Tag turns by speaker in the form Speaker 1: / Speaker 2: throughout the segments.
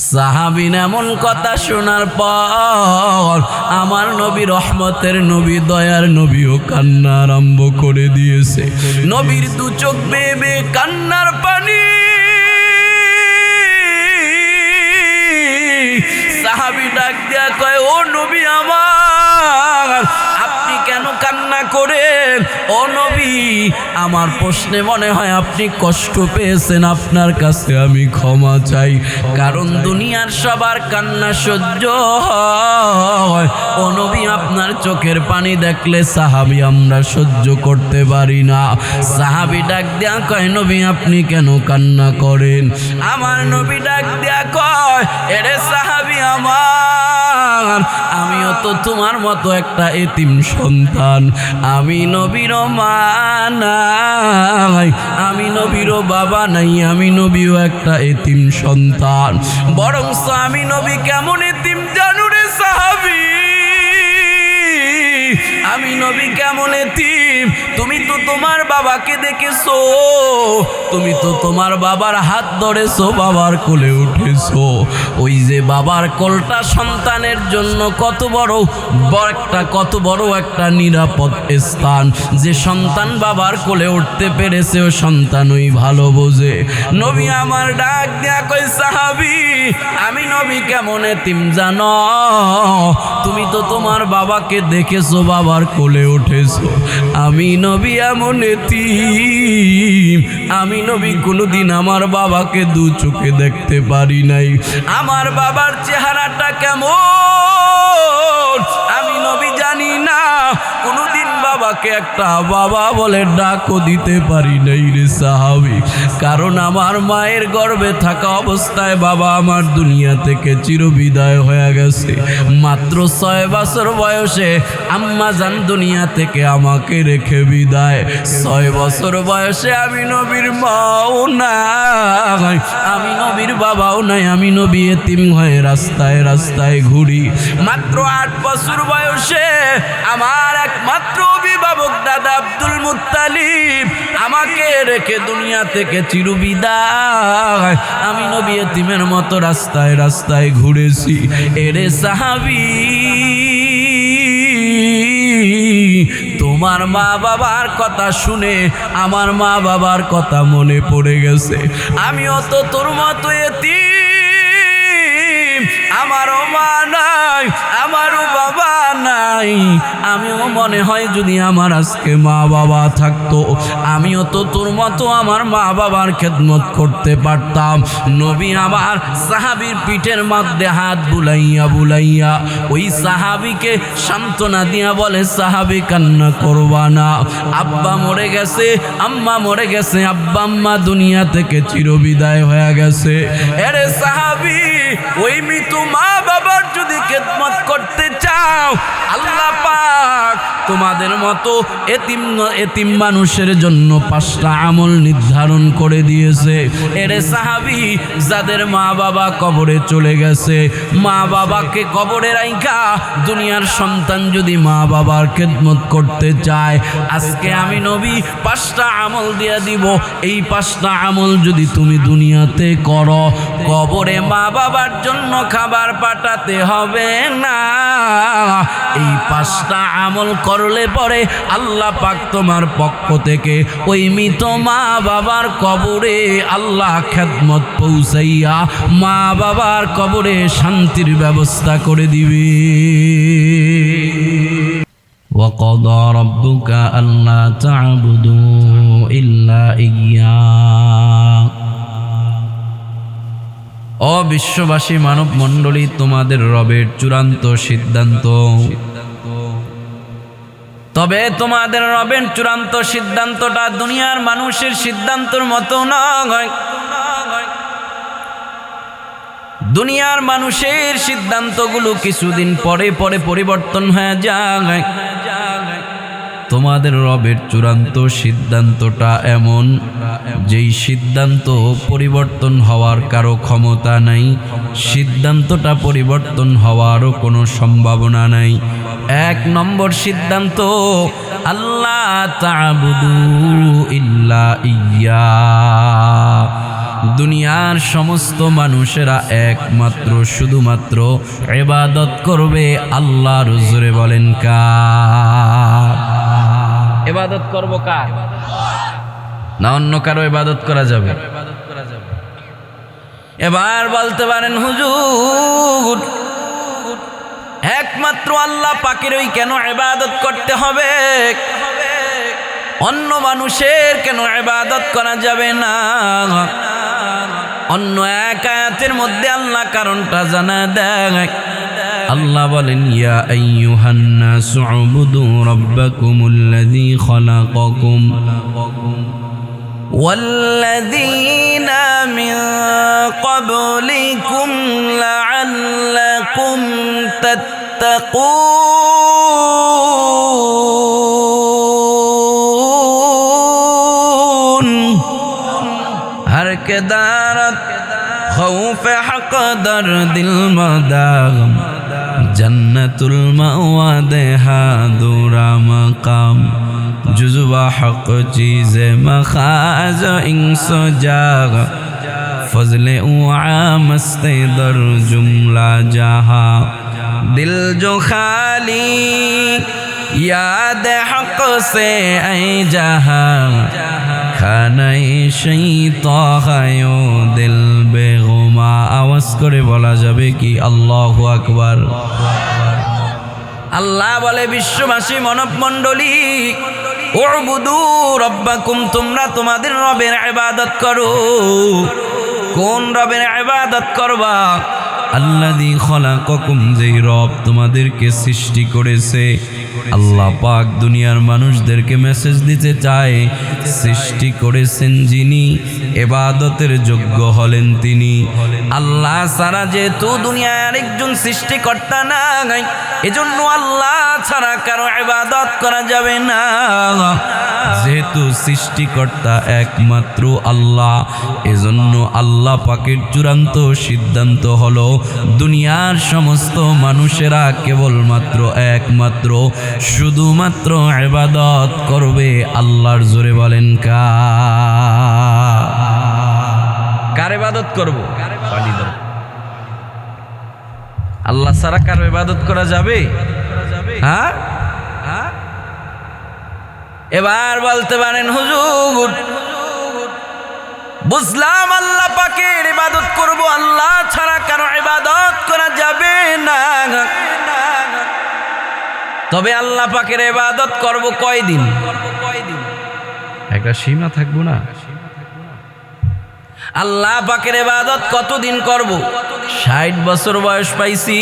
Speaker 1: সাহাবীর এমন কথা শোনার পর আমার নবী, রহমতের নবী, দয়ার নবীও কান্না আরম্ভ করে দিয়েছে। নবীর দু চোখ বেয়ে বেয়ে কান্নার পানি। সাহাবী ডাক দিয়া কয়, ও নবী আমার, আপনি কেন কান্না করেন? ও নবী, আমার প্রশ্নে মনে হয় আপনি কষ্ট পেয়েছেন, আপনার কাছে আমি ক্ষমা চাই, কারণ দুনিয়ার সবার কান্না সহ্য হয়, ও নবী আপনার চোখের পানি দেখলে সাহাবী আমরা সহ্য করতে পারি না। সাহাবী ডাক দিয়া কয়, নবী আপনি কেন কান্না করেন? আমার নবী ডাক দিয়া কয়, এরে সাহাবী আমার, আমিও তো তোমার মতো একটা এতিম সন্তান। আমি নবীরও মা নাই, আমি নবীরও বাবা নাই, আমি নবীও একটা এতিম সন্তান। বরং আমি নবী কেমন এতিম জানো রে সাহাবী? আমি নবী কেমন এতিম? তুমি তো তোমার বাবাকে দেখেছো, তুমি তো তোমার বাবার হাত ধরেছো, বাবার কোলে উঠেছো। ওই যে বাবার কোলটা সন্তানের জন্য কত বড় একটা নিরাপদ স্থান। যে সন্তান বাবার কোলে উঠতে পেরেছে ও সন্তান ওই ভালো বোঝে। নবী আমার ডাক দেয়া কই, সাহাবী আমি নবী কেমন এতিম জানো? তুমি তো তোমার বাবাকে দেখেছো, বাবার কোলে উঠেছো। আমি নবী এমন এতিম, আমি নবী কোনোদিন আমার বাবাকে দু চোখে দেখতে পারি নাই। আমার বাবার চেহারাটা কেমন আমি নবী জানি না, কোনোদিন বাবাকে একটা বাবা বলে ডাকও দিতে পারি নাই রে সাহাবী। কারণ আমার মায়ের গর্ভে থাকা অবস্থায় বাবা আমার দুনিয়া থেকে চিরবিদায় হয়ে গেছে। মাত্র 6 বছর বয়সে আম্মা জান দুনিয়া থেকে আমাকে রেখে বিদায়। 6 বছর বয়সে আমি নবীর মাও নাই, আমি নবীর বাবাও নাই, আমি নবী এতিম হয়ে রাস্তায় রাস্তায় ঘুরি। মাত্র 8 বছর বয়সে আমার একমাত্র অভিভাবক দাদা আব্দুল মুত্তালিব আমাকে রেখে দুনিয়া থেকে চিরবিদায়। আমি নবী এতিমের মতো রাস্তায় রাস্তায় ঘুরেছি। এরে সাহাবী, তোমার মা বাবার কথা শুনে আমার মা বাবার কথা মনে পড়ে গেছে। আমিও তো তোর মতো এতিম, আমারও মা নাই, আমারও বাবা নাই। আমিও মনে হয় যদি আমার আজকে মা বাবা থাকতো, আমিও তো তোর মতো আমার মা বাবার খেদমত করতে পারতাম। নবী আমার সাহাবীর পিঠের মধ্যে হাত বুলাইয়া বুলাইয়া ওই সাহাবীকে সান্ত্বনা দিয়া বলে, সাহাবী কান্না করবা না, আব্বা মরে গেছে, আম্মা মরে গেছে, আব্বা আম্মা দুনিয়া থেকে চিরবিদায় হয়ে গেছে। এরে সাহাবী, ওই মৃত্যু মা বাবার যদি খেদমত করতে চাও, আল্লাহ পাক তোমাদের মতো এতিম মানুষের জন্য 5টা আমল নির্ধারণ করে দিয়েছে। এরে সাহাবী, যাদের মা বাবা কবরে চলে গেছে, মা বাবাকে কবরে রাইখা দুনিয়ার সন্তান যদি মা বাবার খেদমত করতে চায়, আজকে আমি নবী 5টা আমল দিয়া দিব। এই 5টা আমল যদি তুমি দুনিয়াতে করো, কবরে মা বাবার জন্য খাবার পাঠাতে হবে না। এই 5টা আমল করলে পরে আল্লাহ পাক তোমার পক্ষ থেকে ওই মৃত মা বাবার কবরে আল্লাহ খেদমত পৌঁছাইয়া মা বাবার কবরে শান্তির ব্যবস্থা করে দিবে। وَقَضَى رَبُّكَ أَلَّا تَعْبُدُوا إِلَّا إِيَّاهُ। ও বিশ্ববাসী মানব মণ্ডলী, তোমাদের রবের চূড়ান্ত সিদ্ধান্ত, তবে তোমাদের রবের চূড়ান্ত সিদ্ধান্তটা দুনিয়ার মানুষের সিদ্ধান্তের মতো নয়। দুনিয়ার মানুষের সিদ্ধান্তগুলো কিছুদিন পরে পরে পরিবর্তন হয়ে যায়। তোমাদের রবের চূড়ান্ত সিদ্ধান্তটা এমন, যেই সিদ্ধান্ত পরিবর্তন হওয়ার কারো ক্ষমতা নাই, সিদ্ধান্তটা পরিবর্তন হওয়ারও কোনো সম্ভাবনা নাই। 1 নম্বর সিদ্ধান্ত, আল্লাহ তা'বুদু ইল্লা ইয়্যা, দুনিয়ার সমস্ত মানুষেরা একমাত্র শুধুমাত্র ইবাদত করবে আল্লাহর। জোরে বলেন কার? ইবাদত করব কার? না অন্য কারো ইবাদত করা যাবে? এবার বলতে পারেন হুজুর একমাত্র আল্লাহ পাকেরই কেন ইবাদত করতে হবে? অন্য মানুষের কেন ইবাদত করা যাবে না? অন্য এক আয়াতের মধ্যে আল্লাহ কারণটা জানা দেয়। আল্লাহ বলেন ইয়া আইয়ুহান নাসু উবুদু রাব্বাকুমুল্লাযী খালাকাকুম والذين من قبلكم لعلكم تتقون ہر کے دارت خوف حق در دل مداغم جنت المأوى دہا دورا مقام جزوہ حق چیز مخاز انس جاغ فضل اوعام است در جملہ جہاں دل جو خالی یاد حق سے اے جہاں کھانے شیطان خیو دل بے غما آواز کرے بولا যাবে কি আল্লাহু আকবার। আল্লাহ বলে বিশ্ববাসী মানব মণ্ডলী উবুদু রাব্বাকুম তোমরা তোমাদের রবের ইবাদত করো। কোন রবের ইবাদত করবা? আল্লাযী খলাকাকুম যেই রব তোমাদেরকে সৃষ্টি করেছে। আল্লাহ পাক দুনিয়ার মানুষদেরকে মেসেজ দিতে চায় সৃষ্টি করেছেন যিনি ইবাদতের যোগ্য হলেন তিনি। আল্লাহ ছাড়া যেহেতু দুনিয়ার আরেকজন সৃষ্টিকর্তা নাই এজন্য আল্লাহ ছাড়া কারো ইবাদত করা যাবে না। যেহেতু সৃষ্টিকর্তা একমাত্র আল্লাহ এজন্য আল্লাহ পাকের চূড়ান্ত সিদ্ধান্ত হলো দুনিয়ার সমস্ত মানুষেরা কেবলমাত্র একমাত্র শুধুমাত্র ইবাদত করবে আল্লাহর। জোরে বলেন কার ইবাদত করব? আল্লাহ ছাড়া কার ইবাদত করা যাবে? হ্যাঁ, এবার বলতে পারেন হুজুর বুঝলাম আল্লাহ পাকের ইবাদত করব, আল্লাহ ছাড়া কারো ইবাদত করা যাবে না। তবে আল্লাহ পাকের ইবাদত করব কয়দিন? একটা সীমা থাকবো না? আল্লাহ পাকের ইবাদত কতদিন করব? 60 বছর বয়স পাইছি,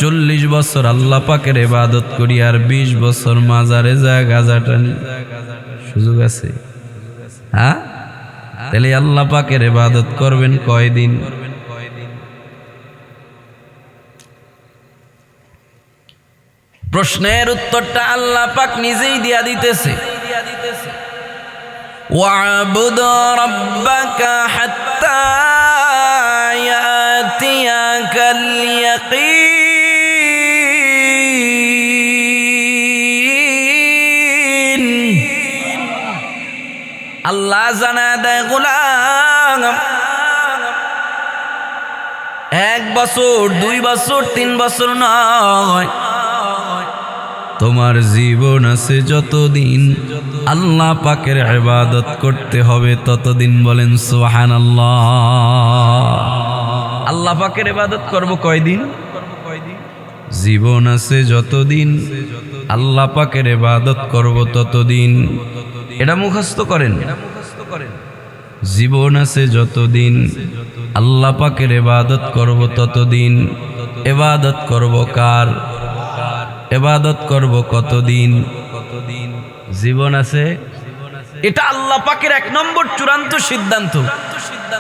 Speaker 1: 40 বছর আল্লাহ পাকের ইবাদত করি আর 20 বছর মাজারে যায় গাঁজা টানি, সুযোগ আছে? হ্যাঁ, তাহলে আল্লাহ পাকের ইবাদত করবেন কয়দিন? প্রশ্নের উত্তরটা আল্লাহ পাক নিজেই দিয়া দিতেছে। ওয়াবুদ রাব্বাকা হাত্তা ইয়াতিয়াকাল ইয়াকিন। আল্লাহ জানা দেয় গোলাম 1 বছর 2 বছর 3 বছর নয়, তোমার জীবন আছে যতদিন আল্লাহ পাকের ইবাদত করতে হবে ততদিন। বলেন সুবহানাল্লাহ। আল্লাহ পাকের ইবাদত করব কয়দিন? জীবন আছে যতদিন আল্লাহ পাকের ইবাদত করব ততদিন। এটা মুখস্থ করেন। জীবন আছে যতদিন আল্লাহ পাকের ইবাদত করব ততদিন। ইবাদত করব কার? ইবাদত করব কতদিন? জীবন আছে, এটা আল্লাহ পাকের 1 নম্বর চূড়ান্ত সিদ্ধান্ত।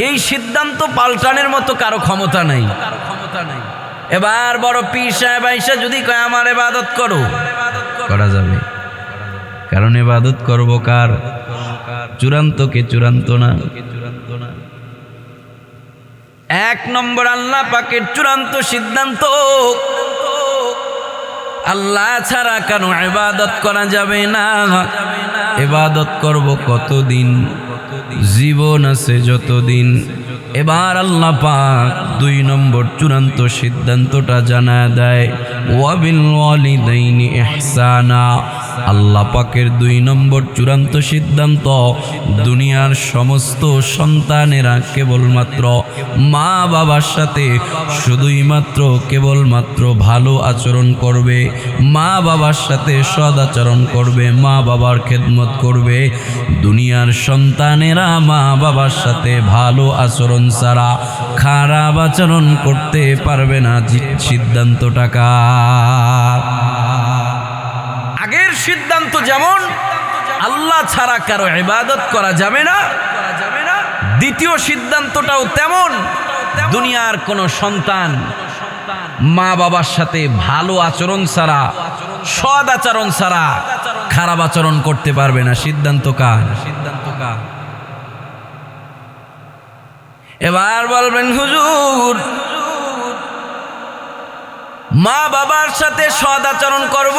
Speaker 1: এই সিদ্ধান্ত পাল্টানোর মতো কারো ক্ষমতা নাই। এবার বড় পীর সাহেব আইসা যদি কয় আমার ইবাদত করো, করা যাবে, কারণ ইবাদত করব কার? চূড়ান্ত কে? চূড়ান্ত না। 1 নম্বর আল্লাহ পাকের চূড়ান্ত সিদ্ধান্ত, আল্লাহ ছাড়া কারো ইবাদত করা যাবে না। ইবাদত করব কতদিন? জীবন আছে যতদিন। এবার আল্লাহ পাক 2 নম্বর চূড়ান্ত সিদ্ধান্তটা জানায় দেয়, ওয়াবিল ওয়ালিদাইনি ইহসানা। আল্লাহ পাকের 2 নম্বর চূড়ান্ত সিদ্ধান্ত, দুনিয়ার সমস্ত সন্তানেরা কেবলমাত্র মা বাবার সাথে শুধুই মাত্র কেবলমাত্র ভালো আচরণ করবে, মা বাবার সাথে সদ আচরণ করবে, মা বাবার খেদমত করবে। দুনিয়ার সন্তানেরা মা বাবার সাথে ভালো আচরণ ছাড়া খারাপ আচরণ করতে পারবে না। সিদ্ধান্তটা কার? আগের সিদ্ধান্ত যেমন আল্লাহ ছাড়া কারো ইবাদত করা যাবে না, দ্বিতীয় সিদ্ধান্তটাও তেমন, দুনিয়ার কোনো সন্তান মা বাবার সাথে ভালো আচরণ ছাড়া, সদ আচরণ ছাড়া খারাপ আচরণ করতে পারবে না। সিদ্ধান্ত কার? সিদ্ধান্ত কার? এবার বলবেন হুজুর, মা বাবার সাথে সদ আচরণ করব,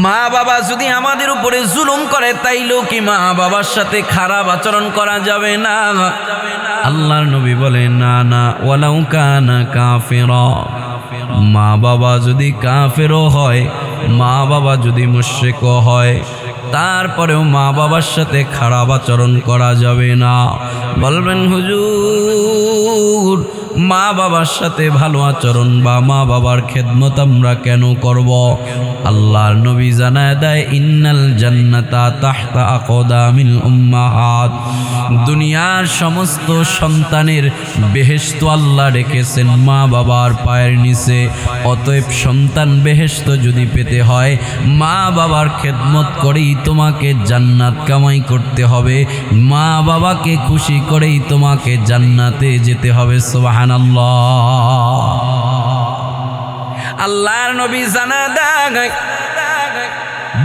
Speaker 1: মা বাবা যদি আমাদের উপরে জুলুম করে তাইলেও কি মা বাবার সাথে খারাপ আচরণ করা যাবে না? আল্লাহর নবী বলেন, না না, ওয়ালাউ কানা কাফিরা। মা বাবা যদি কাফেরও হয়, মা বাবা যদি মুশরিকও হয়, তারপরেও মা বাবার সাথে খারাপ আচরণ করা যাবে না। বলবেন হুজুর, মা বাবার সাথে ভালো আচরণ বা মা বাবার খেদমত আমরা কেন করব? আল্লাহর নবী জানায় দেয়, ইন্নাল জান্নাতা তাহতা আকদামিল উম্মাহাত। দুনিয়ার সমস্ত সন্তানের বেহেশত আল্লাহ রেখেছেন মা বাবার পায়ের নিচে। অতএব সন্তান বেহেশত যদি পেতে হয়, মা বাবার খেদমত করেই তোমাকে জান্নাত কামাই করতে হবে, মা বাবাকে খুশি করেই তোমাকে জান্নাতে যেতে হবে। সুবহানাল্লাহ। আল্লাহর নবী জানা দেয়,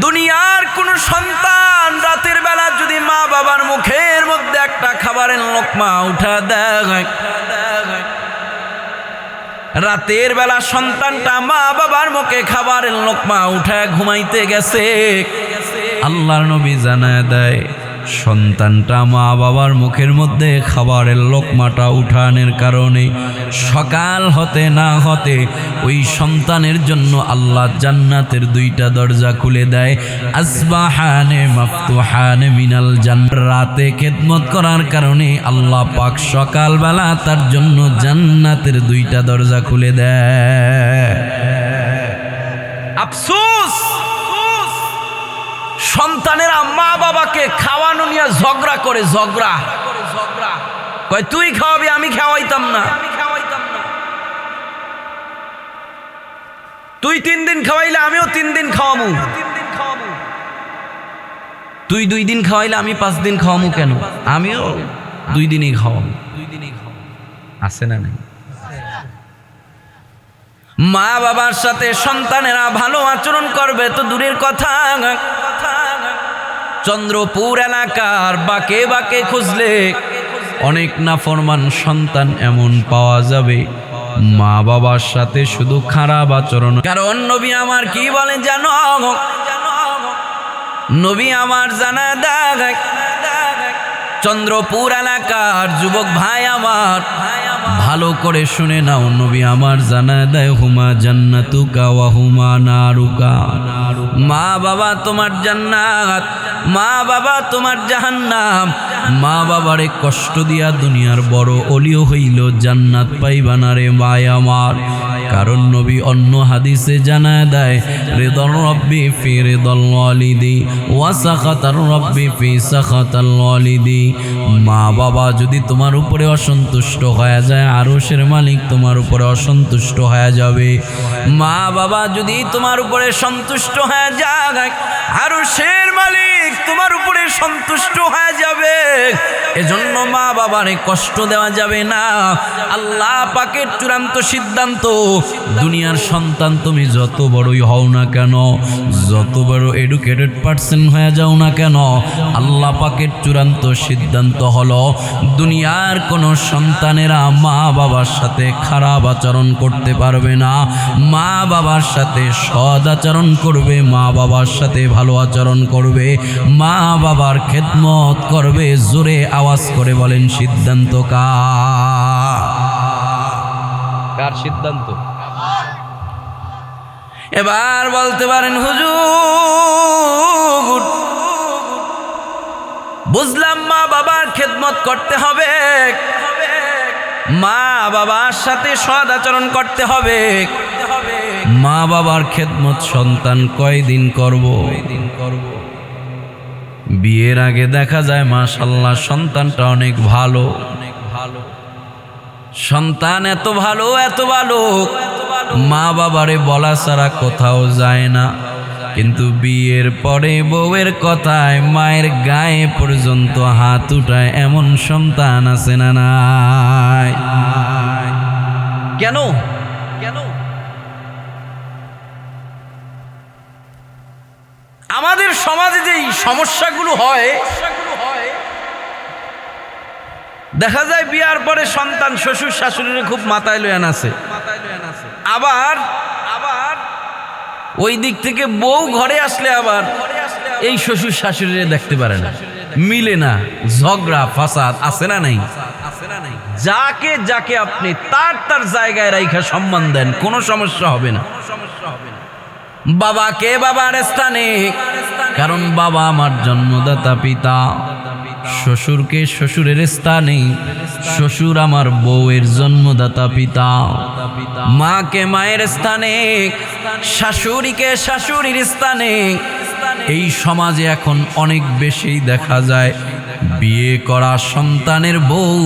Speaker 1: দুনিয়ার কোন সন্তান রাতের বেলা যদি মা বাবার মুখের মধ্যে একটা খাবারের লোকমা উঠা দেয়, রাতের বেলা সন্তানটা মা বাবার মুখে খাবারের লোকমা উঠায় ঘুমাইতে গেছে, আল্লাহর নবী জানায় দেয়, সন্তানটা মা বাবার মুখের মধ্যে খাবারের লোকমাটা উঠানোর কারণে সকাল হতে না হতে ওই সন্তানের জন্য আল্লাহ জান্নাতের 2টা দরজা খুলে দেয়। আসবাহানে মাফতুহানে মিনাল জান্নাত। রাতে খেদমত করার কারণে আল্লাহ পাক সকালবেলা তার জন্য জান্নাতের 2টা দরজা খুলে দেয়। আফসোস, সন্তানেরা মা বাবাকে খাওয়ানো নিয়ে ঝগড়া করে। ঝগড়া কয়, তুই খাওয়াবি, আমি খাওয়াইতাম না। তুই 3 দিন খাওয়াইলে আমিও 3 দিন খাওয়াবো। তুই 2 দিন খাওয়াইলে আমি 5 দিন খাওয়াবো কেন? আমিও 2 দিনই খাওয়াবো। আছে না নাই? মা বাবার সাথে সন্তানেরা ভালো আচরণ করবে তো দূরের কথা, চন্দ্রপুর এলাকার বাঁকে বাঁকে খুঁজলে অনেক নাফরমান সন্তান এমন পাওয়া যাবে মা বাবার সাথে শুধু খারাপ আচরণ। কারণ নবী আমার কি বলে জানো? নবী আমার জানা দেয়, চন্দ্রপুর এলাকার যুবক ভাই আমার ভালো করে শুনে নাও, নবী আমার জানা দেয়, হুমা জান্নাতুকা ওয়া হুমা নারুকা। মা বাবা তোমার জান্নাত, মা বাবা তোমার জাহান্নাম। মা বাবারে কষ্ট দিয়া দুনিয়ার বড় অলিও হইল জান্নাত পাইবা না রে ভাই আমার। কারণ নবী অন্য হাদিসে জানা দেয়, রিদর রব্বি ফি রিদল ওয়ালিদি ওয়া সাখাতার রব্বি ফি সাখাতাল ওয়ালিদি। মা বাবা যদি তোমার উপরে অসন্তুষ্ট হয়ে যায়, আরশের মালিক তোমার উপরে অসন্তুষ্ট হয়ে যাবে। মা বাবা যদি তোমার উপরে সন্তুষ্ট হয়ে যায়, আরশের মালিক তোমার উপরে সন্তুষ্ট হয়ে যাবে। এজন্য মা বাবারে কষ্ট দেওয়া যাবে না। আল্লাহ পাকের চূড়ান্ত সিদ্ধান্ত, দুনিয়ার সন্তান তুমি যত বড়ই হও না কেন, যত বড় এডুকেটেড পার্সন হয়ে যাও না কেন, আল্লাহ পাকের চূড়ান্ত সিদ্ধান্ত সিদ্ধান্ত হলো দুনিয়ার কোনো সন্তানেরা মা বাবার সাথে খারাপ আচরণ করতে পারবে না, মা বাবার সাথে সৎ আচরণ করবে, মা বাবার সাথে ভালো আচরণ করবে, মা বাবার খেদমত করবে। জোরে আওয়াজ করে বলেন সিদ্ধান্ত কার সিদ্ধান্ত? এবার বলতে পারেন হুজুর বুঝলাম মা বাবার খেদমত করতে হবে, মা বাবার সাথে সৎ আচরণ করতে হবে, মা বাবার খেদমত সন্তান কয়দিন করব? বিয়ের আগে দেখা যায় মাশাআল্লাহ সন্তানটা অনেক ভালো, সন্তান এত ভালো মা বাবারে বলা ছাড়া কোথাও যায় না, কিন্তু বিয়ের পরে বউয়ের কথায় মায়ের গায়ে পর্যন্ত হাত উঠায় এমন সন্তান আছে না নাই? কেন? আমাদের সমাজে যে সমস্যাগুলো হয়, দেখা যায় বিয়ার পরে সন্তান শ্বশুর শাশুড়ির খুব মাথায় লয়ে আছে, আবার ওই দিক থেকে বউ ঘরে আসলে আবার এই শ্বশুর শাশুড়িরে দেখতে পারে না, মিলে না, ঝগড়া ফাসাদ আছে না নাই? যাকে যাকে আপনি তার জায়গায় রাইখা সম্মান দেন, কোনো সমস্যা হবে না। বাবাকে বাবার স্থানে, কারণ বাবা আমার জন্মদাতা পিতা, শ্বশুরকে শ্বশুরের স্থানে, শ্বশুর আমার বউয়ের জন্মদাতা পিতা, মাকে মায়ের স্থানে, শাশুড়িকে শাশুড়ির স্থানে। এই সমাজে এখন অনেক বেশি দেখা যায় বিয়ে করা সন্তানের বউ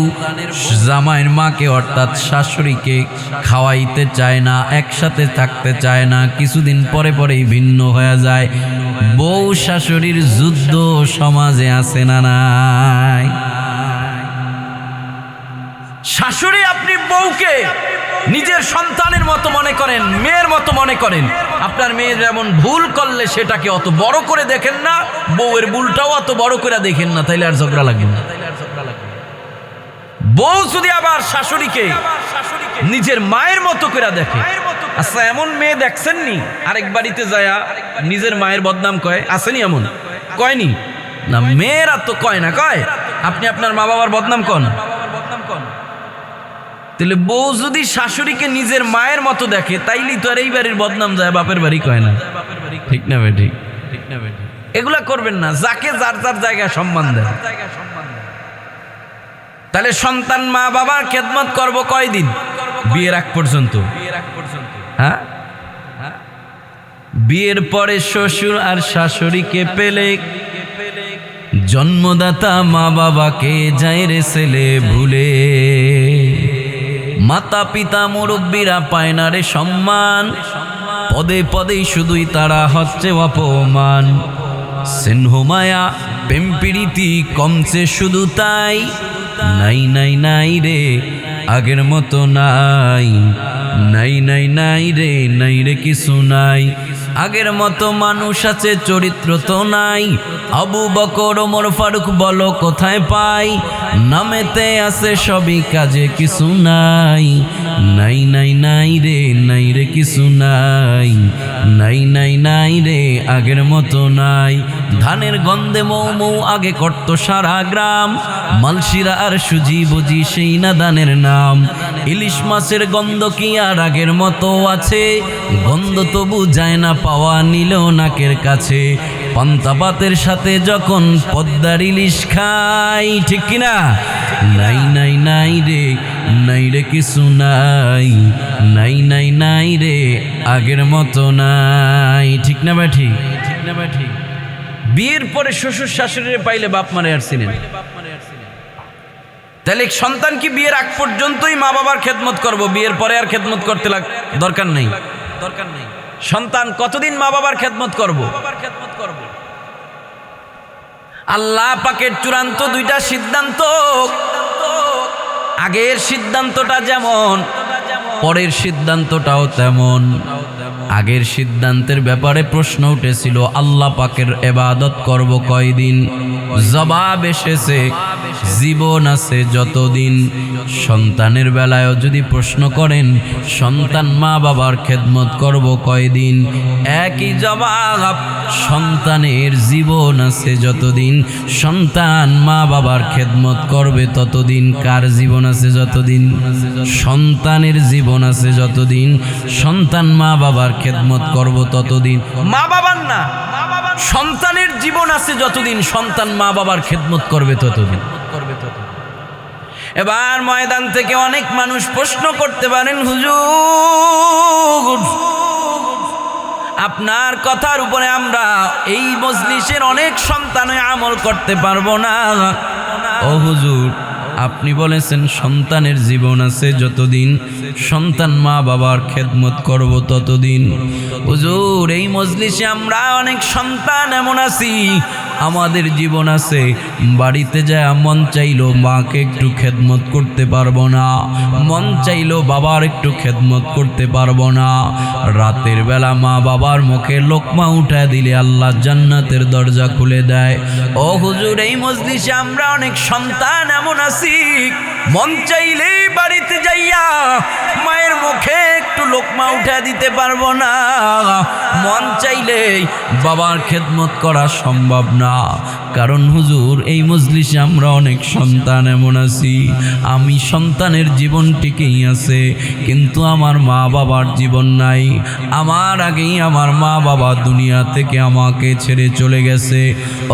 Speaker 1: জামাইয়ের মাকে অর্থাৎ শাশুড়িকে খাওয়াইতে চায় না, একসাথে থাকতে চায় না, কিছুদিন পরে পরেই ভিন্ন হয়ে যায়। বউ শাশুড়ির যুদ্ধ সমাজে আছে না নাই? শাশুড়ি আপনি বউকে নিজের সন্তানের মতো মনে করেন, মেয়ের মতো মনে করেন। আপনার মেয়ে যেমন ভুল করলে সেটাকে অত বড় করে দেখেন না, বউয়ের ভুলটাও অত বড় করে দেখেন না, তাইলে আর ঝগড়া লাগবে না। বউ যদি আবার শাশুড়িকে নিজের মায়ের মতো করে দেখে, আচ্ছা এমন মেয়ে দেখছেন নি আরেক বাড়িতে যায়া নিজের মায়ের বদনাম কয়? আসেনি এমন? কয়নি না? মেয়েরা তো কয় না, কয় আপনি আপনার মা বাবার বদনাম কন। তাহলে বউ যদি শাশুড়িকে নিজের মায়ের মতো দেখে, তাইলেই তো আর এই বাড়ির বদনাম যায় বাপের বাড়ি কয় না। ঠিক না ভাই? ঠিক না ভাই? এগুলা করবেন না, যাকে যার যার জায়গায় সম্মান দেন। তাহলে সন্তান মা বাবার খেদমত করব কয়দিন? বিয়ের আগ পর্যন্ত। হ্যাঁ, বিয়ের পরে শ্বশুর আর শাশুড়িকে পেলে জন্মদাতা মা বাবাকে যায় রে ছেলে ভুলে। মাতা পিতা মুরব্বীরা পায় না রে সম্মান, পদে পদেই শুধুই তারা হচ্ছে অপমান। স্নেহ মায়া প্রেম প্রীতি কমছে শুধু তাই, নাই নাই নাই রে আগের মতো নাই, নাই নাই নাই রে নাই রে কিছু নাই। আগের মতো মানুষ আছে চরিত্র তো নাই। আবু বকর ওমর ফারুক বলো কোথায় পাই, নামেতে আছে সবই কাজে কিছু নাই, নাই নাই নাই রে নাই রে কিছু নাই, নাই নাই নাই রে আগের মতো নাই। ধানের গন্ধে মৌ মৌ আগে করত সারা গ্রাম, মালশিরা আর সুজি বুঝি সেই না দানের নাম। ইলিশ মাছের গন্ধ কি আর আগের মতো আছে? গন্ধ তবু যায় না পাওয়া নিলেও নাকের কাছে। পান্তা ভাতের সাথে যখন পদ্মার ইলিশ খাই, ঠিক কিনা? নাই নাই নাই রে নাই রে কিছু নাই, নাই নাই নাই রে আগের মতো নাই। ঠিক না ভাই? ঠিক না ভাই? ঠিক। বিয়ের পরে শ্বশুর শাশুড়িরে পাইলে বাপ মারে আর চিনেন। তাহলে সন্তান কি বিয়ের আগ পর্যন্তই মা বাবার খেদমত করব, বিয়ের পরে আর খেদমত করতে দরকার নেই? দরকার নেই। সন্তান কতদিন মা বাবার খেদমত করব? আল্লাহ পাকের চূড়ান্ত দুইটা সিদ্ধান্ত। আগের সিদ্ধান্তটা যেমন, পরের সিদ্ধান্তটাও তেমন। আগের সিদ্ধান্তের ব্যাপারে প্রশ্ন উঠেছিল আল্লাহ পাকের ইবাদত করব কয়দিন? জবাব এসেছে জীবন আছে যতদিন। সন্তানের বেলায়ও যদি প্রশ্ন করেন সন্তান মা বাবার খেদমত করব কয়দিন, একই জবাব, সন্তানের জীবন আছে যতদিন সন্তান মা বাবার খেদমত করবে ততদিন। কার জীবন আছে যতদিন? সন্তানের জীবন আছে যতদিন সন্তান মা বাবার খেদমত করব ততদিন। মা বাবার না, সন্তানের জীবন আছে যতদিন সন্তান মা বাবার খেদমত করবে ততদিন। এবার ময়দান থেকে অনেক মানুষ প্রশ্ন করতে পারেন, হুজুর আপনার কথার উপরে আমরা এই মজলিসের অনেক সন্তানে আমল করতে পারবো না। ও হুজুর, আপনি বলেছেন সন্তানের জীবন আছে যতদিন সন্তান মা বাবার খেদমত করব ততদিন। হুজুর, এই মজলিসে আমরা অনেক সন্তান এমন আছি আমাদের জীবন আছে, বাড়িতে যায় মন চাইলো মাকে একটু খেদমত করতে পারবো না, মন চাইলো বাবার একটু খেদমত করতে পারবো না। রাতের বেলা মা বাবার মুখে লোকমা উঠা দিলে আল্লাহ জান্নাতের দরজা খুলে দেয়। ও হুজুর, এই মজলিসে আমরা অনেক সন্তান এমন আছি মন চাইলেই বাড়িতে যাইয়া মায়ের মুখে একটু লোকমা উঠা দিতে পারবো না, মন চাইলেই বাবার খেদমত করা সম্ভব না। কারণ হুজুর, এই মজলিসে আমরা অনেক সন্তান এমন আছি আমি সন্তানের জীবন টিকেই আছে কিন্তু আমার মা বাবার জীবন নাই। আমার আগেই আমার মা বাবা দুনিয়া থেকে আমাকে ছেড়ে চলে গেছে।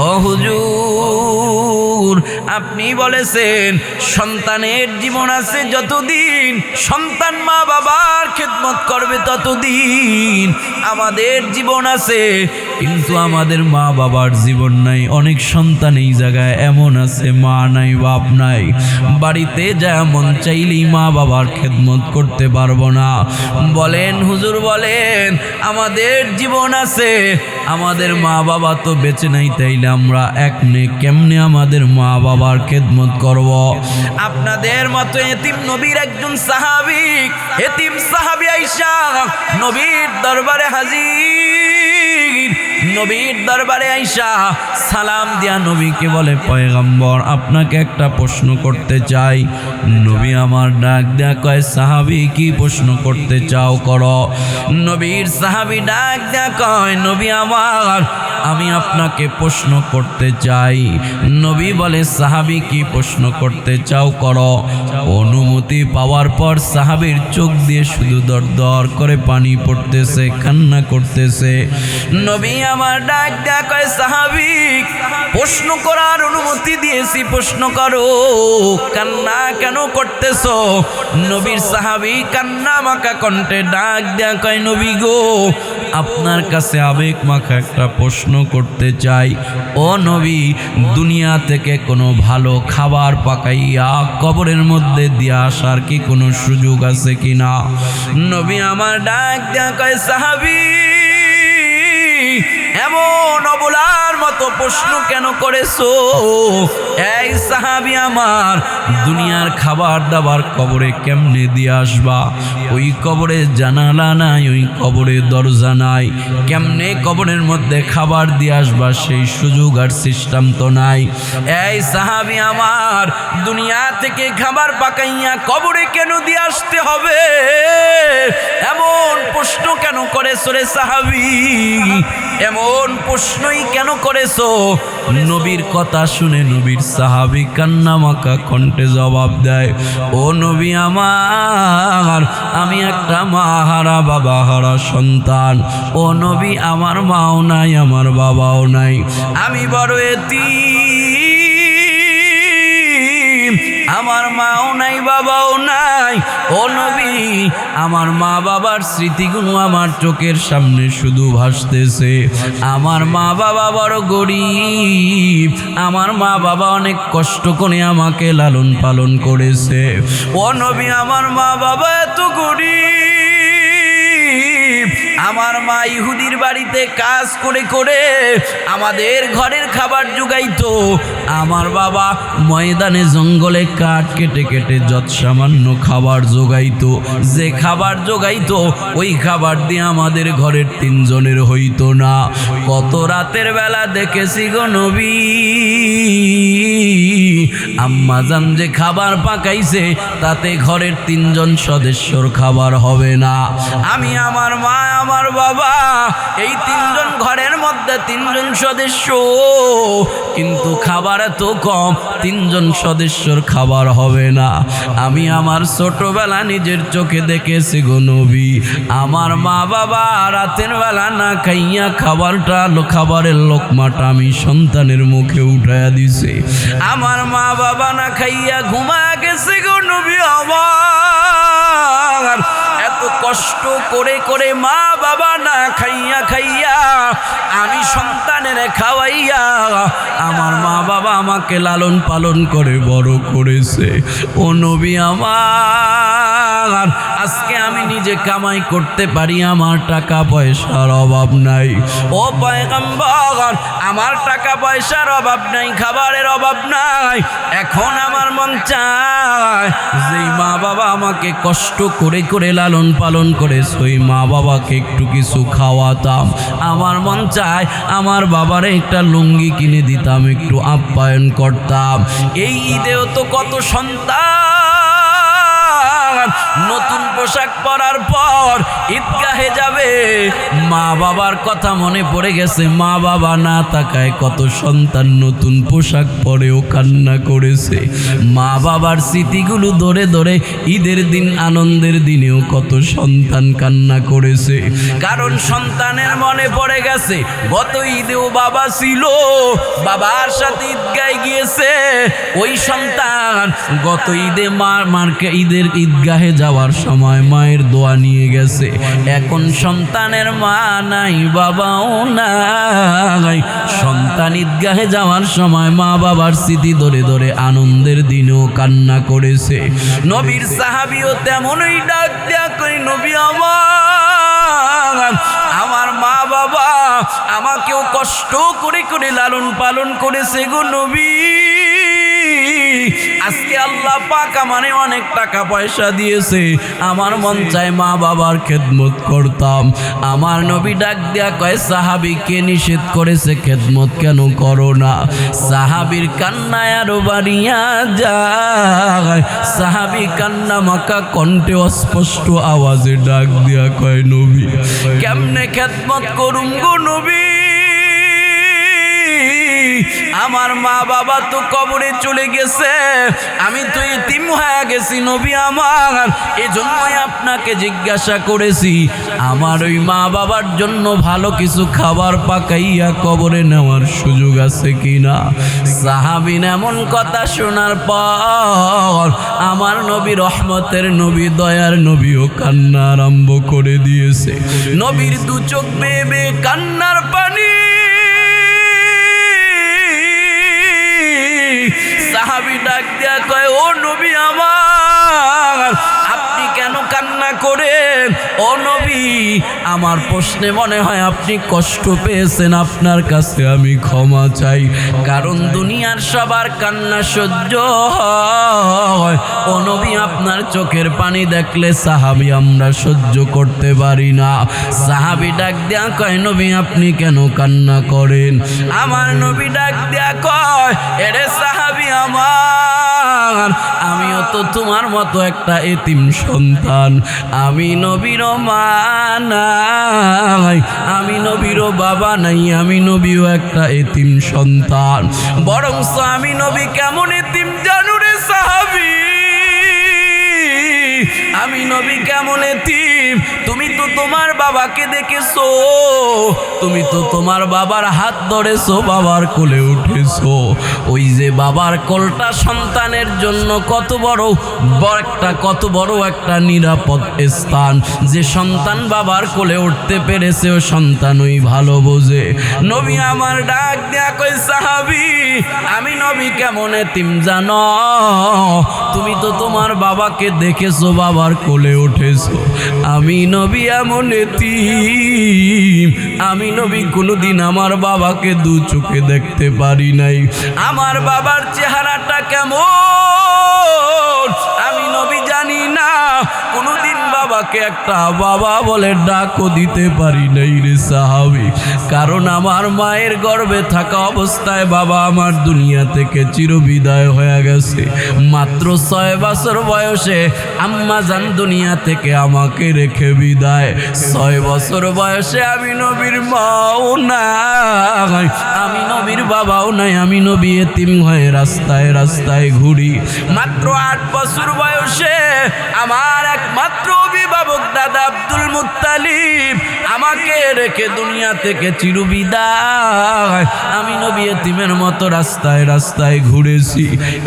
Speaker 1: ও হুজুর, আপনি বলেছেন সন্তানের জীবন আছে যতদিন সন্তান মা বাবার খেদমত করবে ততদিন। আমাদের জীবন আছে কিন্তু আমাদের মা বাবার জীবন নাই। অনেক সন্তান এই জায়গায় এমন আছে মা নাই বাপ নাই, বাড়িতে যা মন চাইলেই মা বাবার খেদমত করতে পারবো না। বলেন হুজুর, বলেন আমাদের জীবন আছে আমাদের মা বাবা তো বেঁচে নাই, তাইলে আমরা কেমনে আমাদের মা বাবার খেদমত করব? আপনাদের মতো এতিম নবীর একজন সাহাবী, এতিম সাহাবী আয়েশা নবীর দরবারে হাজির। নবীর দরবারে আয়েশা সালাম দিয়া নবীকে বলে, পয়গম্বর আপনাকে একটা প্রশ্ন করতে চাই। নবী আমার ডাক দেয়া কয়, সাহাবী কি প্রশ্ন করতে চাও করো। নবীর সাহাবী ডাক দেয়া কয়, নবী আমার, আমি আপনাকে প্রশ্ন করতে চাই। নবী বলে, সাহাবী কি প্রশ্ন করতে চাও করো। অনুমতি পাওয়ার পর সাহাবীর চোখ দিয়ে শুধু দরদর করে পানি পড়তেছে, কান্না করতেছে। নবী আমার ডাক দেয়া কয়, সাহাবী প্রশ্ন করার অনুমতি দিয়েছি, প্রশ্ন করো, কান্না কেন করতেছো? নবীর সাহাবী কান্না মাখা কণ্ঠে ডাক দেয়া কয়, নবী গো, আপনার কাছে আবেগ মাখা একটা প্রশ্ন করতে চাই। ও নবী, দুনিয়া থেকে কোনো ভালো খাবার পাকাইয়া কবরের মধ্যে দিয়ে আসার কি কোনো সুযোগ আছে কিনা? নবী আমার ডাক দেয়া কয়, সাহাবী এমন অবলার মতো প্রশ্ন কেন করেছো? এই সাহাবী আমার, দুনিয়ার খাবার দাবার কবরে কেমনে দিয়ে আসবা? ওই কবরে জানালা নাই, ওই কবরে দরজা নাই, কেমনে কবরের মধ্যে খাবার দিয়ে আসবা সেই সুযোগ আর সিস্টেম তো নাই। এই সাহাবী আমার, দুনিয়া থেকে খাবার পাকাইয়া কবরে কেন দিয়ে আসতে হবে? এমন প্রশ্ন কেন করেছো রে সাহাবী? এমন প্রশ্নই কেন করেছো? নবীর কথা শুনে নবীর সাহাবী কান্না মাখা কণ্ঠে জবাব দেয়, ও নবী আমার, আমি একটা মা হারা বাবা হারা সন্তান। ও নবী, আমার মাও নাই আমার বাবাও নাই, আমি বড় এতিম, আমার মাও নাই বাবাও নাই। ও নবী, আমার মা বাবার স্মৃতিগুলো আমার চোখের সামনে শুধু ভাসতেছে। আমার মা বাবা বড় গরিব, আমার মা বাবা অনেক কষ্ট করে আমাকে লালন পালন করেছে। ও নবী, আমার মা বাবা এত গরিব, আমার মা ইহুদির বাড়িতে কাজ করে করে আমাদের ঘরের খাবার জোগাইতো। আমার বাবা ময়দানে জঙ্গলে কাঠ কেটে কেটে যত সামান্য খাবার জোগাইতো। যে খাবার জোগাইতো ওই খাবার দিয়ে আমাদের ঘরের তিনজনের হইতো না। কত রাতের বেলা দেখেছি গো নবী, আম্মাজান যে খাবার পাকাইছে তাতে ঘরের তিনজন সদস্যর খাবার হবে না। আমি, আমার মা, আমার বাবা, এই তিনজন ঘরের মধ্যে তিনজন সদস্য, কিন্তু খাবার এত কম, তিনজন সদস্যর খাবার হবে না। আমি আমার ছোটবেলা নিজের চোখে দেখেছি গো নবী, আমার মা বাবা রাতের বেলা না খাইয়া খাবারের লোকমাটা আমি সন্তানের মুখে উঠাইয়া দিছে। আমার মা বাবা না খাইয়া ঘুমায়া গেছে গো নবী আমার। এত কষ্ট করে করে মা বাবা না খাইয়া খাইয়া আমি সন্তানের খাওয়াইয়া আমার মা বাবা আমাকে লালন পালন করে বড় করেছে। ও নবী আমার, আজকে আমি নিজে কামাই করতে পারি, আমার টাকা পয়সার অভাব নাই। ও পয়গম্বর, আমার টাকা পয়সার অভাব নাই, খাবারের অভাব নাই। এখন আমার মন চায় যেই মা বাবা আমাকে কষ্ট করে করে লালন পালন করে ওই মা বাবাকে একটু কিছু খাওয়াতাম। আমার মন চায় আমার বাবারে একটা লুঙ্গি কিনে দিতাম, একটু আপ্যায়ন করতাম। এই ঈদেও তো কত সন্তান নতুন পোশাক পরার পর ঈদগাহে যাবে, মা বাবার কথা মনে পড়ে গেছে, মা বাবা না তাকায় কত সন্তান নতুন পোশাক পরেও কান্না করেছে। মা বাবার স্মৃতিগুলো ধরে ধরে ঈদের দিন, আনন্দের দিনেও কত সন্তান কান্না করেছে। কারণ সন্তানের মনে পড়ে গেছে গত ঈদেও বাবা ছিল, বাবার সাথে ঈদগাহে গিয়েছে। ওই সন্তান গত ঈদে ঈদের ঈদগাহে যাওয়ার সময় মায়ের দোয়া নিয়ে গেছে। এখন সন্তানের মা নাই, বাবাও নাই। সন্তান ঈদগাহে যাওয়ার সময় মা বাবার স্মৃতি ধরে ধরে আনন্দের দিনেও কান্না করেছে। নবীর সাহাবীও তেমনই ডাক দেয়া কই, নবী আমার মা বাবা আমাকেও কষ্ট করে করে লালন পালন করেছে গো নবী। আজকে আল্লাহ পাক আমারে অনেক টাকা পয়সা দিয়েছে, আমার মন চায় মা বাবার খেদমত করতাম। আমার নবী ডাক দেয়া কয়, সাহাবীকে নিষেধ করেছে, খেদমত কেন করো না? সাহাবীর কান্নায় আরো বাড়িয়া যায়। সাহাবী কান্না মাখা কণ্ঠে অস্পষ্ট আওয়াজে ডাক দেয়া কয়, নবী কেমনে খেদমত করুম গো নবী? আমার মা বাবা তো কবরে চলে গেছে, আমি তো ইতিম হয়ে গেছি নবী আমার। এজন্যই আপনাকে জিজ্ঞাসা করেছি, আমার ওই মা বাবার জন্য ভালো কিছু খাবার পাকাইয়া কবরে নেওয়ার সুযোগ আছে কিনা? সাহাবী এমন কথা শোনার পর আমার নবী, রহমতের নবী, দয়ার নবীও কান্না আরম্ভ করে দিয়েছে। নবীর দু চোখ বেয়ে বেয়ে কান্নার পানি। সাহাবী ডাক দেয়া কয়, ও নবী আমার, আপনি কেন কান্না করেন? ও নবী, আমার প্রশ্নে মনে হয় আপনি কষ্ট পেয়েছেন, আপনার কাছে আমি ক্ষমা চাই। কারণ দুনিয়ার সবার কান্না সহ্য হয়, ও নবী আপনার চোখের পানি দেখলে সাহাবী আমরা সহ্য করতে পারি না। সাহাবী ডাক দেয়া কয়, নবী আপনি কেন কান্না করেন? আমার নবী ডাক দেয়া কয়, এরে সাহাবী আমার, আমিও তো তোমার মতো একটা এতিম সন্তান। আমি নবীরও মা নাই, আমি নবীরও বাবা নাই, আমি নবীও একটা এতিম সন্তান। বরং আমি নবী কেমন এতিম জানো রে সাহাবী? আমি নবী কেমন এতিম? তুমি তো তোমার বাবাকে দেখেছো, তুমি তো তোমার বাবার হাত ধরেছো, বাবার কোলে উঠেছো। ওই যে যে বাবার কোলটা সন্তানের জন্য কত বড় একটা নিরাপদ স্থান। যে সন্তান বাবার কোলে উঠতে পেরেছে ও সন্তান ওই ভালো বোঝে। নবী আমার ডাক দেয়া কই সাহাবী, আমি নবী কেমন এতিম জানো? তুমি তো তোমার বাবাকে দেখেছো, বাবার কোলে উঠেছো। আমি নবী এমন এতিম, আমি নবী কোনোদিন আমার বাবাকে দু চোখে দেখতে পারি নাই। আমার বাবার চেহারাটা কেমন আমি নবী জানি না। কোনোদিন বাবাকে একটা বাবা বলে ডাকও দিতে পারি নাই রে সাহাবী। কারণ আমার মায়ের গর্ভে থাকা অবস্থায় বাবা আমার দুনিয়া থেকে চিরবিদায় হয়ে গেছে। মাত্র 6 বছর বয়সে আম্মা জান দুনিয়া থেকে আমাকে রেখে বিদায়। 6 বছর বয়সে আমি নবীর মাও নাই, আমি নবীর বাবাও নাই, আমি নবী এতিম হয়ে রাস্তায় রাস্তায় ঘুরি। মাত্র 8 বছর বয়সে আমার একমাত্র অভিভাবক দাদা আব্দুল মুত্তালিব আমাকে রেখে দুনিয়া থেকে চিরবিদায়। আমি নবী এতিমের মতো রাস্তায় রাস্তায় ঘুরেছি।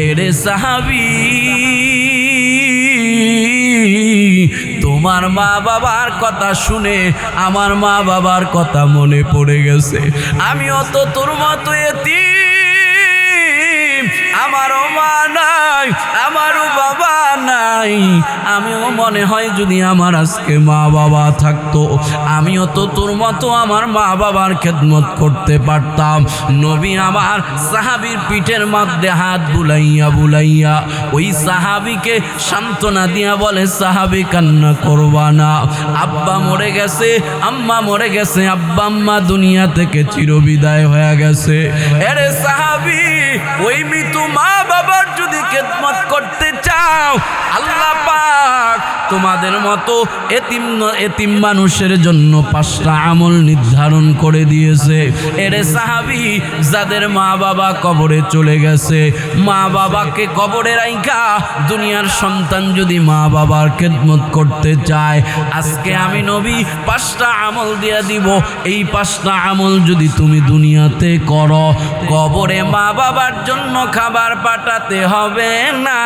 Speaker 1: এরে সাহাবী, তোমার মা বাবার কথা শুনে আমার মা বাবার কথা মনে পড়ে গেছে। আমিও তো তোর মতো এতিম, আমারও মা নাই, আমারও বাবা নাই। আমিও মনে হয় যদি আমার আজকে মা বাবা থাকতো, আমিও তো তোর মতো আমার মা বাবার খেদমত করতে পারতাম। নবী আমার সাহাবীর পিঠের মধ্যে হাত বুলাইয়া বুলাইয়া ওই সাহাবীকে সান্ত্বনা দিয়া বলে, সাহাবী কান্না করবা না। আব্বা মরে গেছে, আম্মা মরে গেছে, আব্বা আম্মা দুনিয়া থেকে চিরবিদায় হয়ে গেছে। এরে সাহাবী, ওই মৃত্যু মা বাবার যদি খেদমত করতে চাও, আল্লাহ পাক তোমাদের মতো এতিম মানুষের জন্য 5টা আমল নির্ধারণ করে দিয়েছে। এরে সাহাবী, যাদের মা বাবা কবরে চলে গেছে, মা বাবাকে কবরে রাইখা দুনিয়ার সন্তান যদি মা বাবার খেদমত করতে চায়, আজকে আমি নবী 5টা আমল দিয়া দিব। এই 5টা আমল যদি তুমি দুনিয়াতে করো, কবরে মা বাবার জন্য খাবার পাঠাতে হবে না।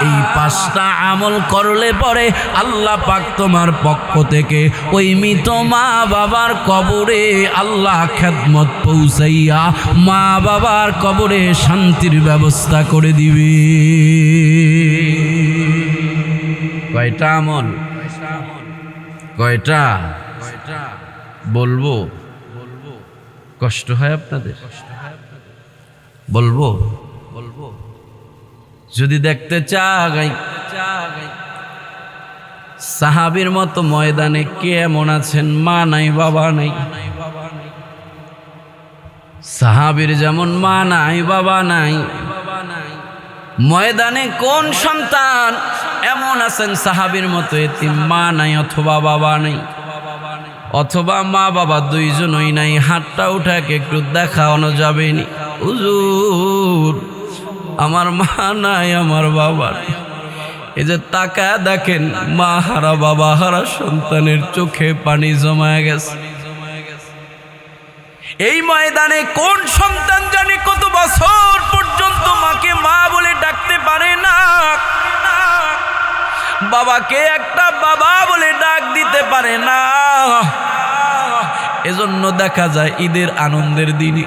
Speaker 1: এই 5টা আমল করলে পরে আল্লাহ পাক তোমার পক্ষ থেকে ওই মৃত মা বাবার কবরে আল্লাহ খেদমত পৌঁছাইয়া মা বাবার কবরে শান্তির ব্যবস্থা করে দিবে। কয়টা আমল? কয়টা বলবো? কষ্ট হয় আপনাদের? বলবো? যদি দেখতে চাই সাহাবীর মতো ময়দানে কে এমন আছেন মা নাই বাবা নাই? সাহাবীর যেমন মা নাই বাবা নাই, ময়দানে কোন সন্তান এমন আছেন সাহাবীর মতো এতিম মা নাই অথবা বাবা নাই, অথবা মা বাবা দুইজনই নাই? হাতটা উঠাকে একটু দেখানো যাবে নি? হুজুর আমার মা নাই, আমার বাবা নাই। এই যে তাকা দেখেন, মা হারা বাবা হারা সন্তানের চোখে পানি জমায় গেছে। এই ময়দানে কোন সন্তান জানি কত বছর পর্যন্ত মাকে মা বলে ডাকতে পারে না, বাবাকে একটা বাবা বলে ডাক দিতে পারে না। এজন্য দেখা যায় ঈদের আনন্দের দিনে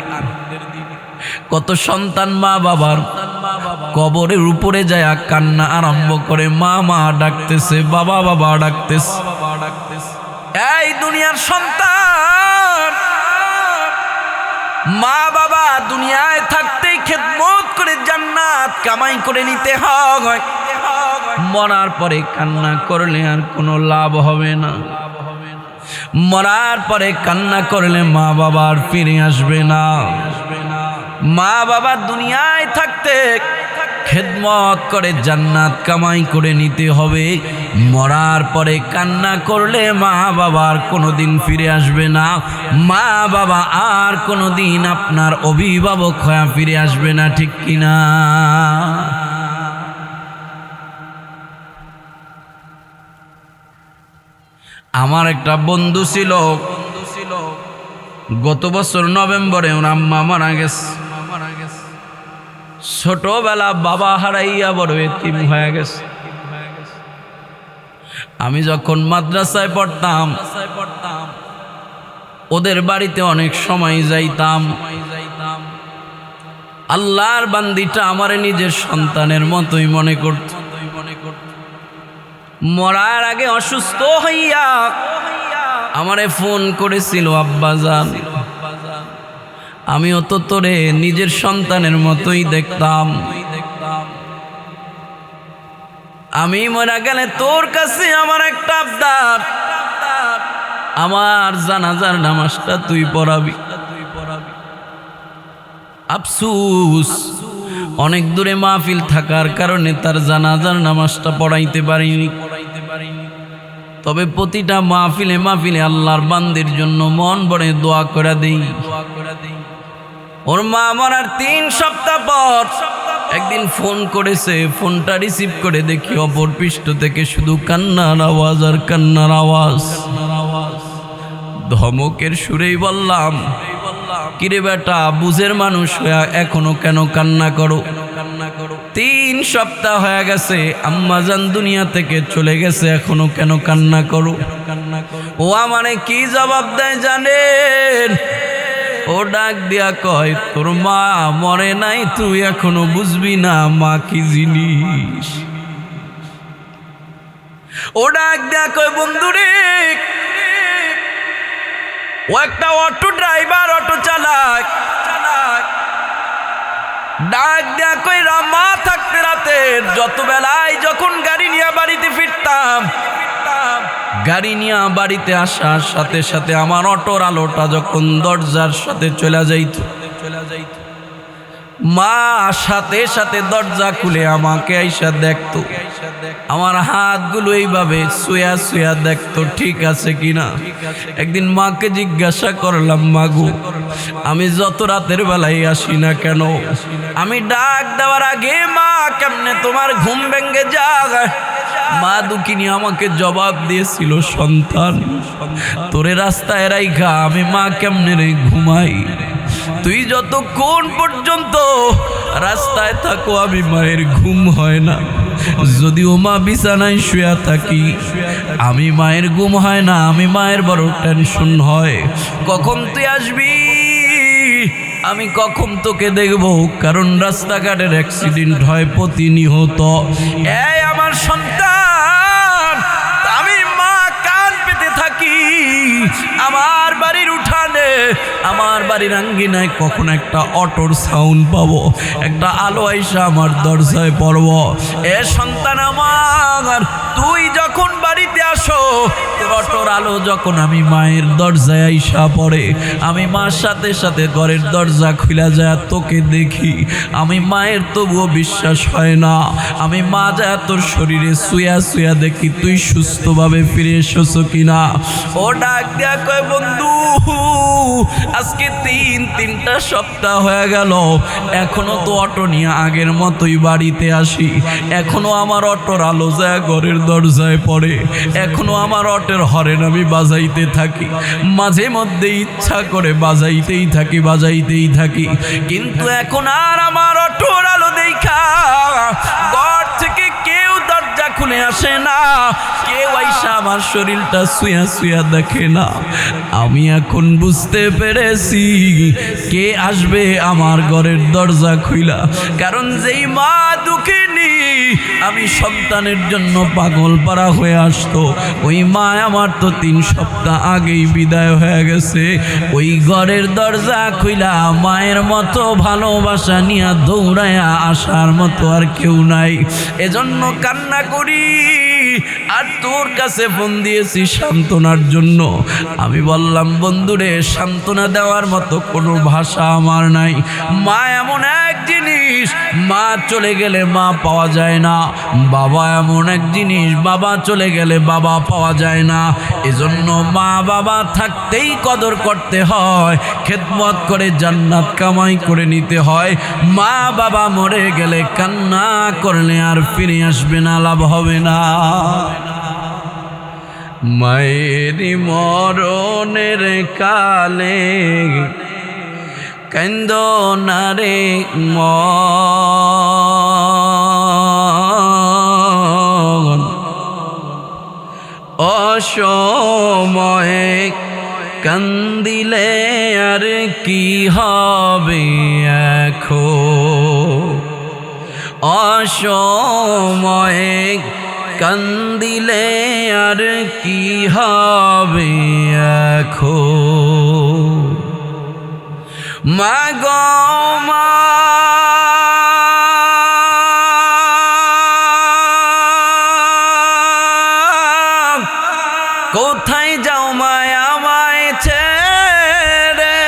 Speaker 1: কত সন্তান মা বাবার কবরের উপরে যায় কান্না আরম্ভ করে, মা মা ডাকতেছে, বাবা বাবা ডাকতেছে। এই দুনিয়ার সন্তান মা বাবা দুনিয়ায় থাকতেই খেদমত করে জান্নাত কামাই করে নিতে হয়। মরার পরে কান্না করলে আর কোনো লাভ হবে না। মরার পরে কান্না করলে মা বাবা আর ফিরে আসবে না। মা বাবা দুনিয়ায় থাকতে খেদমত করে জান্নাত কামাই করে নিতে হবে। মরার পরে কান্না করলে মা বাবা আর কোনোদিন ফিরে আসবে না। মা বাবা আর কোনোদিন আপনার অভিভাবক হয়ে ফিরে আসবে না, ঠিক কিনা? আমার একটা বন্ধু ছিল, গত বছর নভেম্বরে ওর আম্মা মারা গেছে। ছোটবেলা বাবা হারাইয়া বড় এতিম হয়ে গেছে। আমি যখন মাদ্রাসায় পড়তাম ওদের বাড়িতে অনেক সময় যাইতাম। আল্লাহর বান্দিটা আমারে নিজের সন্তানের মতোই মনে করত। মরার আগে অসুস্থ হইয়া আমারে ফোন করেছিল, আব্বাজান আমিও তো তোরে নিজের সন্তানের মতোই দেখতাম, আমি মরা গেলে তোর কাছে আমার একটা আবদার, আমার জানাজার নামাজটা তুই পড়াবি। আফসোস অনেক দূরে মাহফিল থাকার কারণে তার জানাজার নামাজটা পড়াইতে পারিনি। তবে প্রতিটা মাহফিলে মাহফিলে আল্লাহর বান্দির জন্য মন ভরে দোয়া করে দেই। ওর মা মরার 3 সপ্তাহ পর একদিন ফোন করেছে, ফোনটা রিসিভ করে দেখি অপর পৃষ্ঠ থেকে শুধু কান্নার আওয়াজ আর কান্নার আওয়াজ। ধমকের সুরেই বললাম, কিরে বেটা, বুঝের মানুষ হয়ে এখনো কেন কান্না করো? 3 সপ্তাহ হয়ে গেছে, আম্মাজান দুনিয়া থেকে চলে গেছে, এখনো কেন কান্না করো? ও আমারে কি জবাব দেয় জানেন? ও ডাক দিয়া কয়, তোর মা মরে নাই, তুই এখনো বুঝবি না মা কি জিনিস। ও ডাক দিয়া কয়, বন্ধুরে ও একটা অটো ড্রাইভার, অটো চালাক। ডাক দেয়া কই, মা থাকতে রাতে যত বেলায় যখন গাড়ি নিয়ে বাড়িতে ফিরতাম, গাড়ি নিয়ে বাড়িতে আসার সাথে সাথে আমার অটোর আলোটা যখন দরজার সাথে চলে যাইত, মা সাথে সাথে দরজা খুলে আমাকে আইসা দেখতো, আমার হাতগুলো এইভাবে শুয়া শুয়া দেখতো ঠিক আছে কিনা। একদিন মাকে জিজ্ঞাসা করলাম, মাগো আমি যত রাতের বেলায় আসি না কেন, আমি ডাক দেওয়ার আগে মা কেমনে তোমার ঘুম ভেঙে যায়? মা দুঃখিনী আমাকে জবাব দিয়েছিল, সন্তান তোরে রাস্তায় রাইখা আমি মা কেমনে রে ঘুমাই? তুই যতক্ষণ পর্যন্ত রাস্তায় থাকো আমি মায়ের ঘুম হয় না। যদিও মা বিছানায় শুয়া থাকি, আমি মায়ের ঘুম হয় না, আমি মায়ের বড় টেনশন হয়, কখন তুই আসবি, আমি কখন তোকে দেখব। কারণ রাস্তাঘাটের অ্যাক্সিডেন্ট হয় প্রতিনিয়ত। এই আমার সন্তান, আমি মা কান পেতে থাকি, আমার বাড়ির উঠানে, আমার বাড়ির আঙ্গিনায় কখন একটা অটোর সাউন্ড পাবো, একটা আলো আইসা আমার দরজায় পড়ব। এ সন্তান আমার, তুই যখন বাড়িতে আসো, অটোর আলো যখন আমি মায়ের দরজায় আইসা পড়ে, আমি মার সাথে সাথে ঘরের দরজা খুলে যায় তোকে দেখি, আমি মায়ের তবুও বিশ্বাস হয় না। আমি মা যায় তোর শরীরে শুয়া শুয়া দেখি তুই সুস্থভাবে ফিরে এসেছো কিনা। ও ডাক দেয়া কয়, বন্ধু আজকে 3 সপ্তাহ হয়ে গেল, এখনো তো অটো নিয়ে আগের মতোই বাড়িতে আসি, এখনো আমার অটোর আলো যায় ঘরের দরজায় পড়ে, এখনো আমার অটোর হরেন আমি বাজাইতে থাকি, মাঝে মধ্যে ইচ্ছা করে বাজাইতেই থাকি, কিন্তু এখন আর আমার অটোর আলো দেখা ঘর থেকে কেউ দরজা খুলে আসে না, কেউ আইসা আমার শরীরটা শুয়া শুয়া দেখে না। আমি এখন বুঝতে পেরেছি কে আসবে আমার ঘরের দরজা খুইলা। কারণ যেই মা দুঃখিনী আমি সন্তানের জন্য পাগল পারা হয়ে আসতো, ওই মা আমার তো 3 সপ্তাহ আগেই বিদায় হয়ে গেছে। ওই ঘরের দরজা খুইলা মায়ের মতো ভালোবাসা নিয়ে দৌড়ায়া আসার মতো আর কেউ নাই। এজন্য কান্না করি আর তোর কাছে ফোন দিয়েছি সান্ত্বনার জন্য। আমি বললাম, বন্ধুরে সান্ত্বনা দেওয়ার মতো কোনো ভাষা আমার নাই। মা এমন এক জিনিস, মা চলে গেলে মা পাওয়া যায় না। বাবা এমন এক জিনিস, বাবা চলে গেলে বাবা পাওয়া যায় না। এজন্য মা বাবা থাকতেই কদর করতে হয়, খেদমত করে জান্নাত কামাই করে নিতে হয়। মা বাবা মরে গেলে কান্না করলে আর ফিরে আসবে না, লাভ হবে না। মায়ের মরণের কালে কান্দো না রে মন, অসময়ে কান্দিলে আর কি হবে এখন, অসময়ে কান্দিলে আর কি হবে এখন। মা গো মা, কোথায় যাও মায়া আমায় ছেড়ে,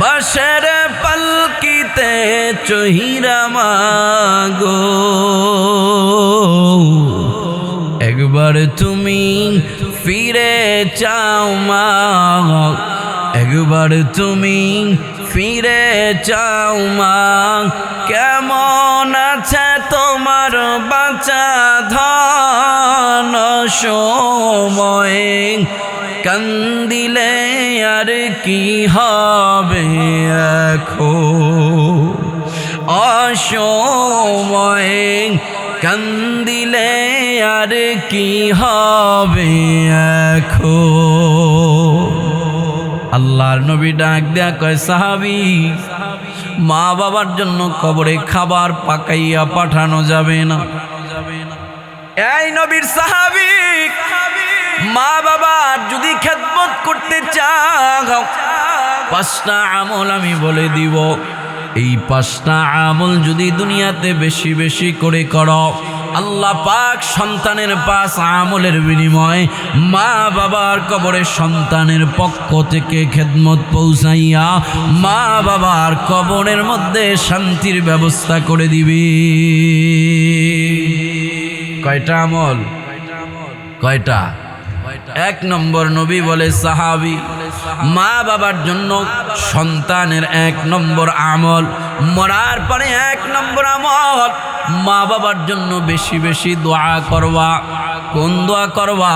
Speaker 1: বাঁশের পালকিতে চহিরা মাগো, একবার তুমি ফিরে চাও মা, একবার তুমি ফিরে চাও মা। কেমন আছে তোমার বাঁচা ধন, সময়ে কান্দিলে আর কি হবে এখন, অসময়ে কান্দিলে আর কি হবে এখন। আল্লাহর নবী ডাক দেয়া কয়, সাহাবী, মা বাবার জন্য কবরে খাবার পাকাইয়া পাঠানো যাবে না। এই নবীর সাহাবী, মা বাবার যদি খেদমত করতে চাও, 5টা আমল আমি বলে দিব। এই 5টা আমল যদি দুনিয়াতে বেশি বেশি করে করো, আল্লাহ পাক সন্তানের 5 আমলের বিনিময়ে মা বাবার কবরে সন্তানের পক্ষ থেকে খেদমত পৌঁছাইয়া মা বাবার কবরের মধ্যে শান্তির ব্যবস্থা করে দিবে। কয়টা আমল? কয়টা? 1 নম্বর নবী বলে, সাহাবী, মা বাবার জন্য সন্তানের 1 নম্বর আমল, মরার পরে 1 নম্বর আমল, মা বাবার জন্য বেশি বেশি দোয়া করবা। কোন দোয়া করবা?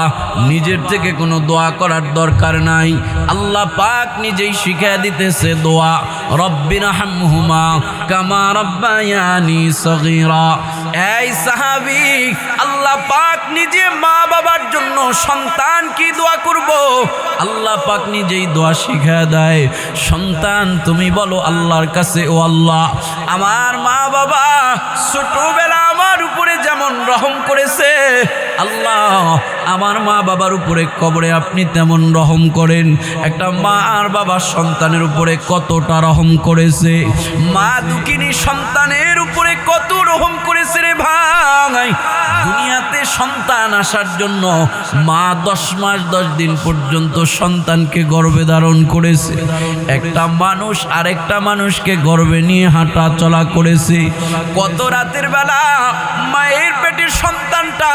Speaker 1: নিজের থেকে কোনো দোয়া করার দরকার নাই, আল্লাহ পাক নিজেই শিখিয়ে দিতেছে দোয়া, রব্বিরহামহুমা কামা রব্বায়ানি সগীরা। এই সাহাবী, আল্লাহ পাক নিজে মা বাবার জন্য সন্তান কি দোয়া করব, আল্লাহ পাক নিজেই দোয়া শিখিয়ে দেয়। সন্তান তুমি বলো আল্লাহর কাছে, ও আল্লাহ, আমার মা বাবা ছোটবেলা আমার উপরে যেমন রহম করেছে, আল্লাহ আমার মা বাবার উপরে কবরে আপনি তেমন রহম করেন। একটা মা আর বাবা সন্তানের উপরে কতটা রহম করেছে, মা দুঃখিনী সন্তানের উপরে কত রহম করেছে রে ভাই। দুনিয়াতে সন্তান আসার জন্য মা 10 মাস 10 দিন পর্যন্ত সন্তানকে গর্ভে ধারণ করেছে। একটা মানুষ আরেকটা মানুষকে গর্ভে নিয়ে হাঁটা চলা করেছে। কত রাতের বেলা মায়ের পেটের সন্তানটা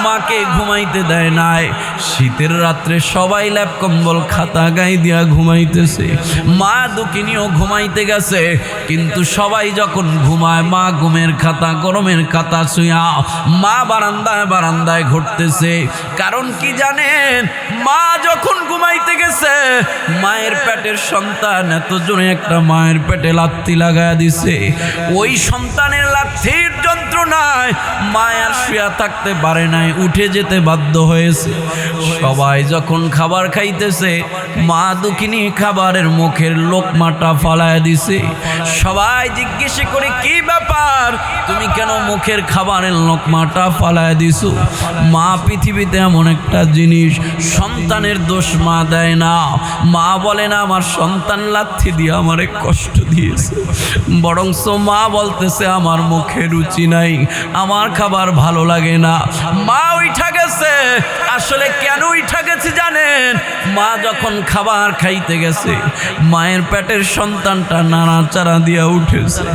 Speaker 1: মাকে ঘুমাইতে দেয় নাই। শীতের রাত্রে সবাই ল্যাপ কম্বল খাতা গায়ে দিয়া ঘুমাইতেছে, মা দুঃখিনীও ঘুমাইতে গেছে, কিন্তু সবাই যখন ঘুমায় মা ঘুমের খাতা গরমের খাতা শুয়া মা বারান্দায় বারান্দায় ঘুরতেছে। কারণ কি জানেন? মা যখন ঘুমাইতে গেছে মায়ের পেটের সন্তান এত জোরে একটা মায়ের পেটে লাথি লাগায়া দিছে, ওই সন্তানের লাথির যন্ত্রণায় মায়ের শুয়া থাকতে পারে নাই, উঠে যেতে বাধ্য হয়েছে। সবাই যখন খাবার খাইতেছে মা দুঃখিনী খাবারের মুখের লোকমাটা ফালায় দিছে। সবাই জিজ্ঞেস করে, কি ব্যাপার, তুমি কেন মুখের খাবারের লোকমাটা ফালায় দিছো? মা পৃথিবীতে এমন একটা জিনিস, সন্তানের দোষ মা দেয় না। মা বলে না আমার সন্তান লাথি দিয়ে আমারে কষ্ট দিয়েছে, বরংস মা বলতেছে আমার মুখে রুচি নাই, আমার খাবার ভালো লাগে না। মা উঠা গেছে। আসলে কেন উঠা গেছে জানেন? মা যখন খাবার খাইতে গেছে মায়ের পেটের সন্তানটা নাড়াচাড়া দিয়া উঠেছে।